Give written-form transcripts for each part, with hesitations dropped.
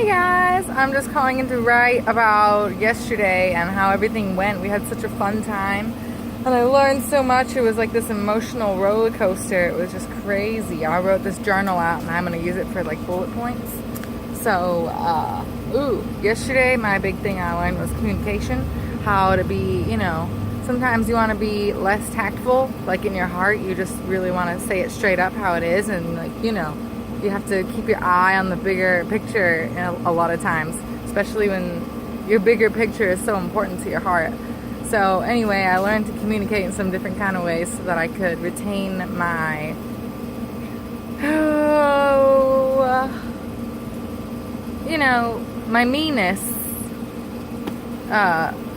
Hey guys, I'm just calling in to write about yesterday and how everything went. We had such a fun time and I learned so much. It was like this emotional roller coaster. It was just crazy. I wrote this journal out and I'm going to use it for like bullet points. So, yesterday my big thing I learned was communication. How to be, sometimes you want to be less tactful, like in your heart. You just really want to say it straight up how it is, and you have to keep your eye on the bigger picture a lot of times, especially when your bigger picture is so important to your heart. So anyway, I learned to communicate in some different kind of ways so that I could retain my my meanness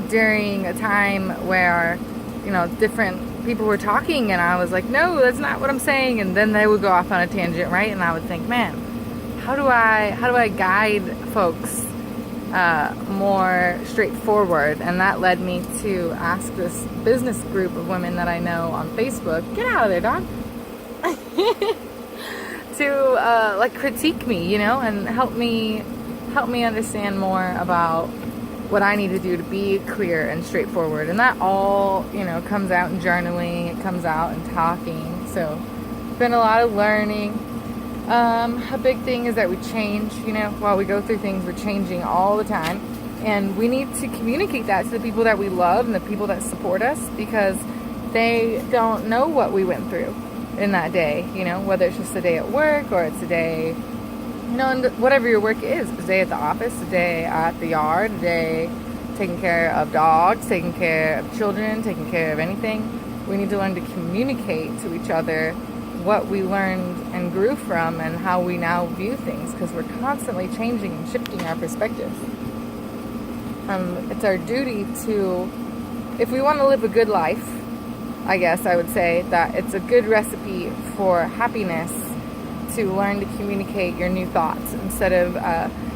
during a time where different people were talking and I was like, no, that's not what I'm saying, and then they would go off on a tangent, right? And I would think, man, how do I guide folks more straightforward? And that led me to ask this business group of women that I know on Facebook, get out of there, dog, to critique me, and help me understand more about what I need to do to be clear and straightforward. And that all, comes out in journaling, it comes out in talking. So it's been a lot of learning. A big thing is that we change, while we go through things, we're changing all the time. And we need to communicate that to the people that we love and the people that support us, because they don't know what we went through in that day, whether it's just a day at work or it's a day, and whatever your work is, a day at the office, a day at the yard, a day taking care of dogs, taking care of children, taking care of anything. We need to learn to communicate to each other what we learned and grew from and how we now view things, because we're constantly changing and shifting our perspectives. It's our duty to, if we want to live a good life, I guess I would say that it's a good recipe for happiness to learn to communicate your new thoughts instead of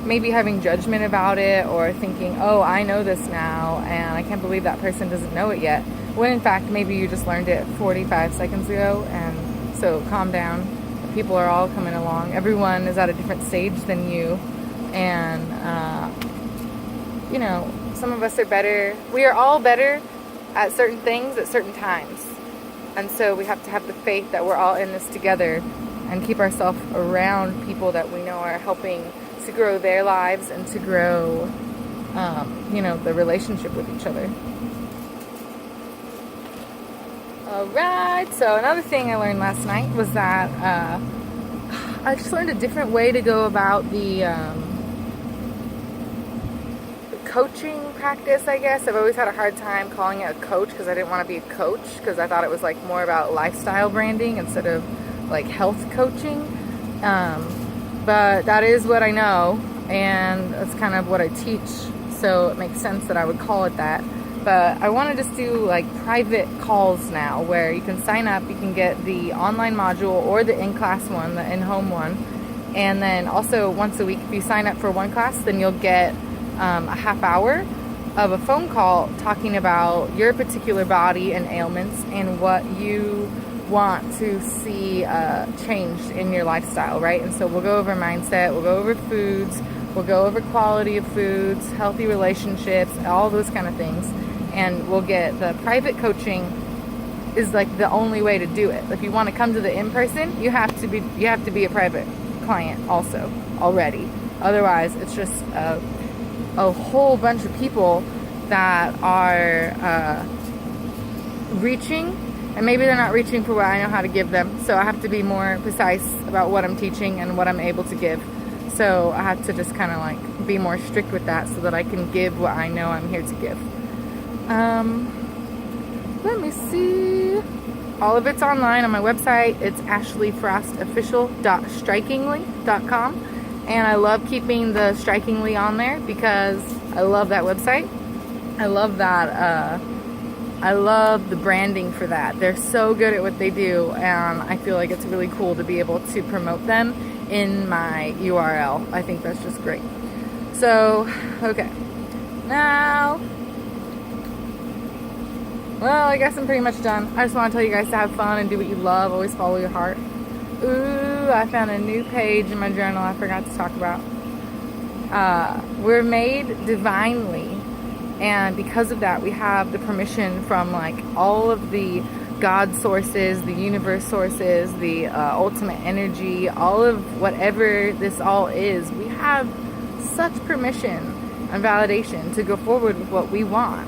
maybe having judgment about it or thinking, oh, I know this now and I can't believe that person doesn't know it yet, when in fact maybe you just learned it 45 seconds ago. And so calm down. People are all coming along. Everyone is at a different stage than you, and some of us are better. We are all better at certain things at certain times, and so we have to have the faith that we're all in this together and keep ourselves around people that we know are helping to grow their lives and to grow, the relationship with each other. Alright, so another thing I learned last night was that I just learned a different way to go about the coaching practice, I guess. I've always had a hard time calling it a coach because I didn't want to be a coach, because I thought it was like more about lifestyle branding instead of like health coaching, but that is what I know, and that's kind of what I teach, so it makes sense that I would call it that. But I want to just do like private calls now, where you can sign up, you can get the online module or the in-class one, the in-home one, and then also once a week, if you sign up for one class, then you'll get a half hour of a phone call talking about your particular body and ailments and what you want to see changed in your lifestyle, right? And so we'll go over mindset, we'll go over foods, we'll go over quality of foods, healthy relationships, all those kind of things. And we'll get the private coaching is like the only way to do it. If you want to come to the in-person, you have to be a private client also already. Otherwise, it's just a whole bunch of people that are reaching, and maybe they're not reaching for what I know how to give them. So I have to be more precise about what I'm teaching and what I'm able to give. So I have to just kind of like be more strict with that so that I can give what I know I'm here to give. Let me see. All of it's online on my website. It's ashleyfrostofficial.strikingly.com. And I love keeping the Strikingly on there because I love that website. I love that, I love the branding for that. They're so good at what they do, and I feel like it's really cool to be able to promote them in my URL. I think that's just great. So, okay. Now, well, I guess I'm pretty much done. I just want to tell you guys to have fun and do what you love. Always follow your heart. Ooh, I found a new page in my journal I forgot to talk about. We're made divinely, and because of that we have the permission from like all of the God sources, the universe sources, the ultimate energy, all of whatever this all is. We have such permission and validation to go forward with what we want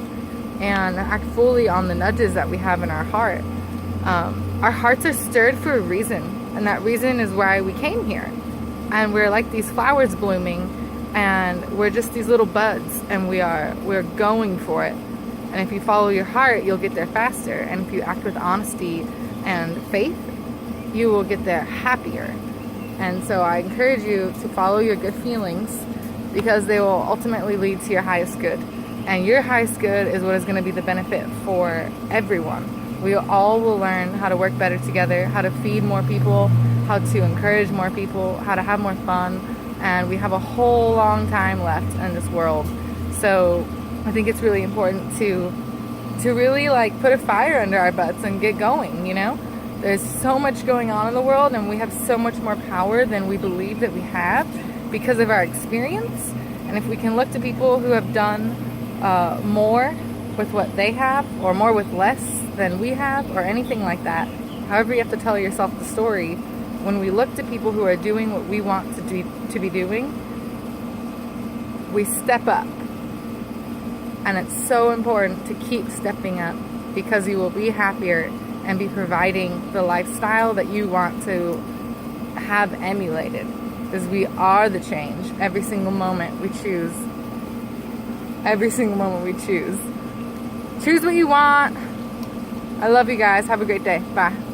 and act fully on the nudges that we have in our heart. Our hearts are stirred for a reason, and that reason is why we came here. And we're like these flowers blooming, and we're just these little buds, and we're going for it. And if you follow your heart, you'll get there faster. And if you act with honesty and faith, you will get there happier. And so I encourage you to follow your good feelings, because they will ultimately lead to your highest good. And your highest good is what is going to be the benefit for everyone. We all will learn how to work better together, how to feed more people, how to encourage more people, how to have more fun. And we have a whole long time left in this world. So I think it's really important to really like put a fire under our butts and get going, you know? There's so much going on in the world, and we have so much more power than we believe that we have because of our experience. And if we can look to people who have done more with what they have, or more with less than we have, or anything like that, however you have to tell yourself the story, when we look to people who are doing what we want to be doing, we step up. And it's so important to keep stepping up, because you will be happier and be providing the lifestyle that you want to have emulated. Because we are the change every single moment we choose. Every single moment we choose. Choose what you want. I love you guys. Have a great day. Bye.